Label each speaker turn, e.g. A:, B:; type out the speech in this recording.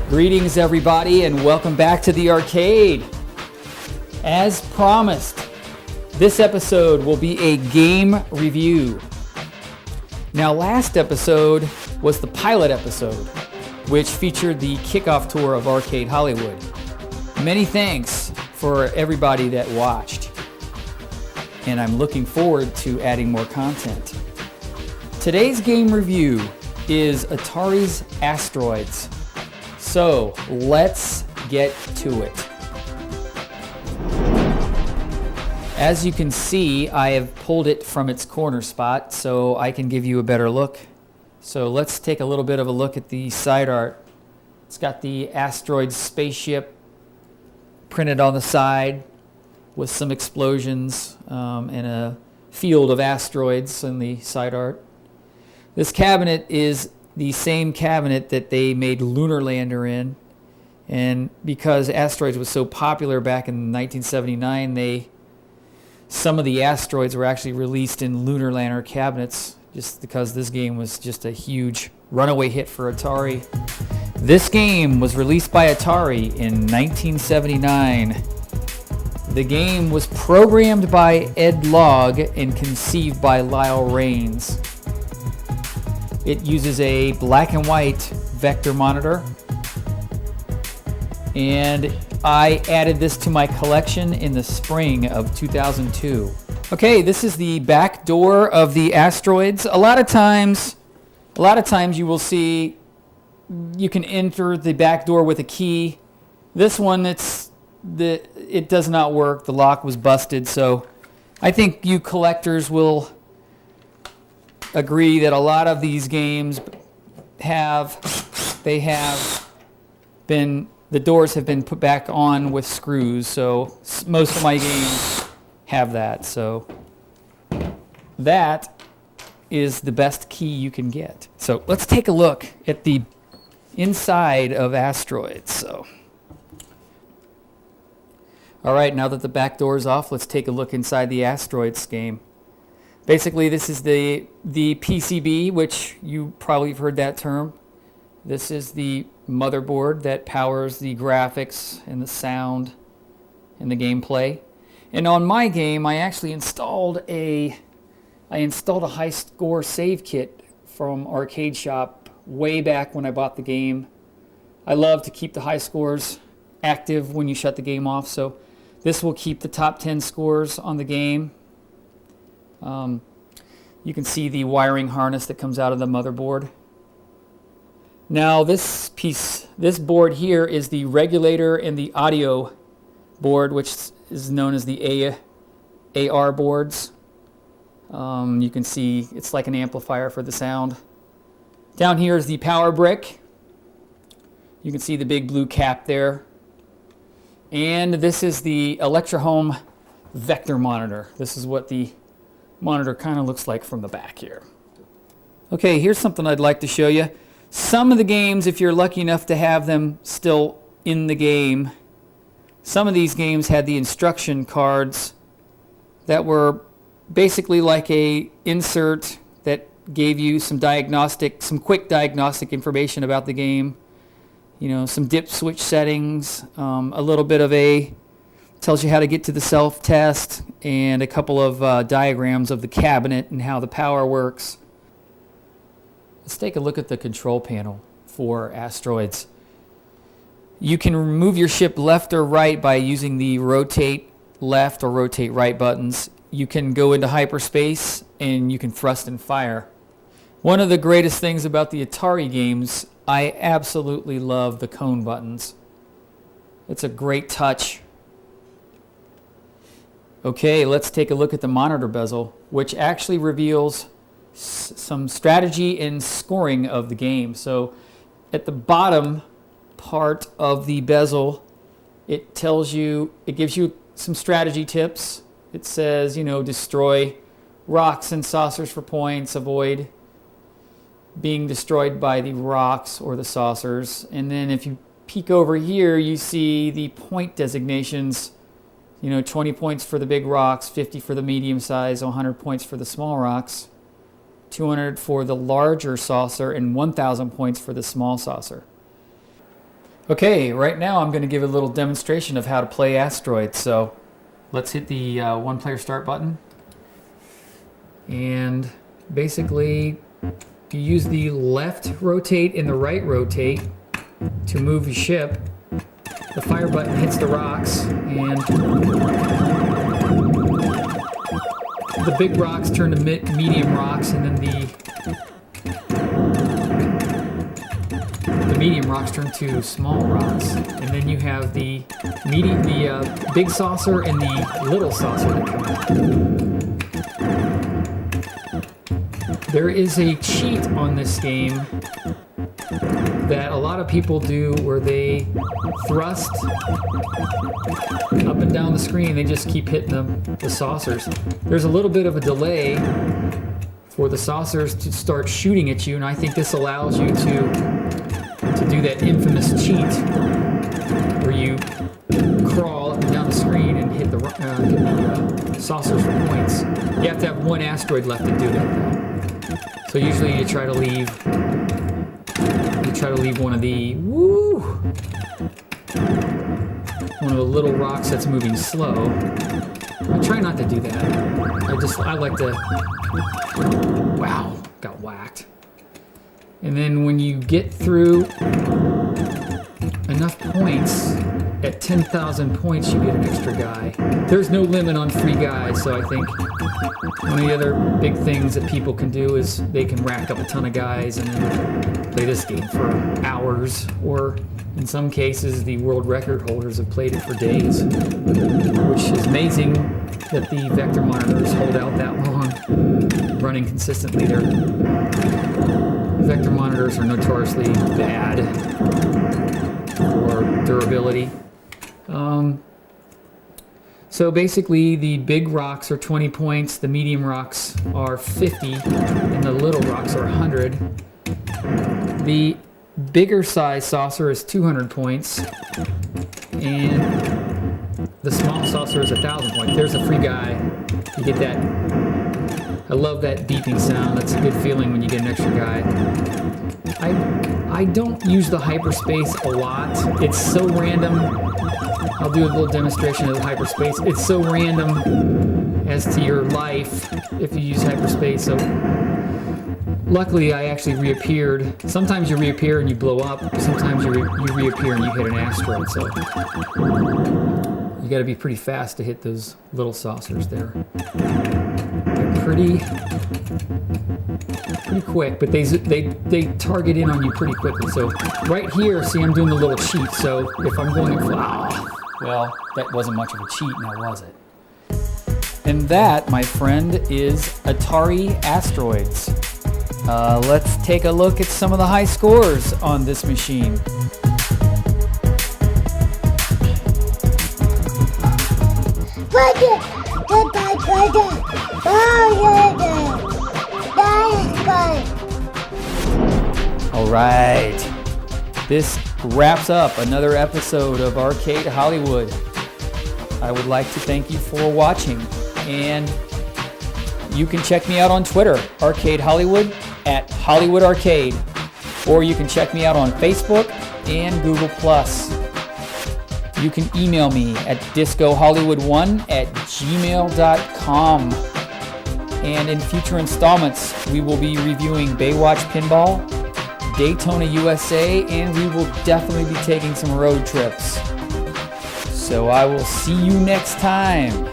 A: Greetings everybody and welcome back to the arcade. As promised, this episode will be a game review. Now last episode was the pilot episode, which featured the kickoff tour of Arcade Hollywood. Many thanks for everybody that watched, and I'm looking forward to adding more content. Today's game review is Atari's Asteroids. So let's get to it. As you can see, I have pulled it from its corner spot so I can give you a better look. So let's take a little bit of a look at the side art. It's got the asteroid spaceship printed on the side with some explosions and a field of asteroids in the side art. This cabinet is the same cabinet that they made Lunar Lander in, and because Asteroids was so popular back in 1979, some of the asteroids were actually released in Lunar Lander cabinets just because this game was just a huge runaway hit for Atari. This game was released by Atari in 1979. The game was programmed by Ed Logg and conceived by Lyle Rains. It uses a black and white vector monitor, and I added this to my collection in the spring of 2002. Okay, this is the back door of the Asteroids. A lot of times you will see you can enter the back door with a key. This one, it does not work. The lock was busted, so I think you collectors will agree that a lot of these games the doors have been put back on with screws, so most of my games have that. So that is the best key you can get. So let's take a look at the inside of Asteroids. So, all right, now that the back door is off, let's take a look inside the Asteroids game. Basically, this is the PCB, which you probably have heard that term. This is the motherboard that powers the graphics and the sound and the gameplay. And on my game, I actually installed a high score save kit from Arcade Shop way back when I bought the game. I love to keep the high scores active when you shut the game off, so this will keep the top 10 scores on the game. You can see the wiring harness that comes out of the motherboard. Now this board here is the regulator and the audio board, which is known as the AR boards. You can see it's like an amplifier for the sound. Down here is the power brick. You can see the big blue cap there. And this is the Electrohome vector monitor. This is what the monitor kind of looks like from the back here. Okay, here's something I'd like to show you. Some of the games, if you're lucky enough to have them still in the game, some of these games had the instruction cards that were basically like a insert that gave you some quick diagnostic information about the game. You know, some dip switch settings, a little bit of tells you how to get to the self-test, and a couple of diagrams of the cabinet and how the power works. Let's take a look at the control panel for Asteroids. You can move your ship left or right by using the rotate left or rotate right buttons. You can go into hyperspace and you can thrust and fire. One of the greatest things about the Atari games, I absolutely love the cone buttons. It's a great touch. Okay, let's take a look at the monitor bezel, which actually reveals some strategy and scoring of the game. So at the bottom part of the bezel, it gives you some strategy tips. It says, destroy rocks and saucers for points, avoid being destroyed by the rocks or the saucers. And then if you peek over here, you see the point designations 20 points for the big rocks, 50 for the medium size, 100 points for the small rocks, 200 for the larger saucer, and 1,000 points for the small saucer. Okay, right now I'm going to give a little demonstration of how to play Asteroids. So let's hit the one-player start button. And basically, you use the left rotate and the right rotate to move the ship. The fire button hits the rocks, and the big rocks turn to medium rocks, and then the medium rocks turn to small rocks. And then you have the big saucer and the little saucer that come out. There is a cheat on this game that a lot of people do where they thrust up and down the screen. They just keep hitting the saucers. There's a little bit of a delay for the saucers to start shooting at you, and I think this allows you to do that infamous cheat where you crawl up and down the screen and hit the saucers for points. You have to have one asteroid left to do that, though. So usually you try to leave one of the little rocks that's moving slow. I try not to do that. I like to, wow, got whacked. And then when you get through enough points, at 10,000 points you get an extra guy. There's no limit on free guys, so I think one of the other big things that people can do is they can rack up a ton of guys and then play this game for hours, or in some cases the world record holders have played it for days, which is amazing that the vector monitors hold out that long running consistently. Their vector monitors are notoriously bad for durability. So basically the big rocks are 20 points, the medium rocks are 50, and the little rocks are 100. The bigger size saucer is 200 points, and the small saucer is 1,000 points. There's a free guy. You get that. I love that beeping sound. That's a good feeling when you get an extra guy. I don't use the hyperspace a lot. It's so random. I'll do a little demonstration of the hyperspace. It's so random as to your life if you use hyperspace. So luckily I actually reappeared. Sometimes you reappear and you blow up. Sometimes you reappear and you hit an asteroid. So you got to be pretty fast to hit those little saucers there. They're pretty quick, but they target in on you pretty quickly. So right here, see, I'm doing the little cheat. So if I'm going to well, that wasn't much of a cheat, now was it? And that, my friend, is Atari Asteroids. Let's take a look at some of the high scores on this machine. All right. This wraps up another episode of Arcade Hollywood. I would like to thank you for watching, and you can check me out on Twitter, Arcade Hollywood, at Hollywood Arcade, or you can check me out on Facebook and Google+. You can email me at discohollywood1@gmail.com. And in future installments, we will be reviewing Baywatch Pinball, Daytona USA, and we will definitely be taking some road trips. So I will see you next time.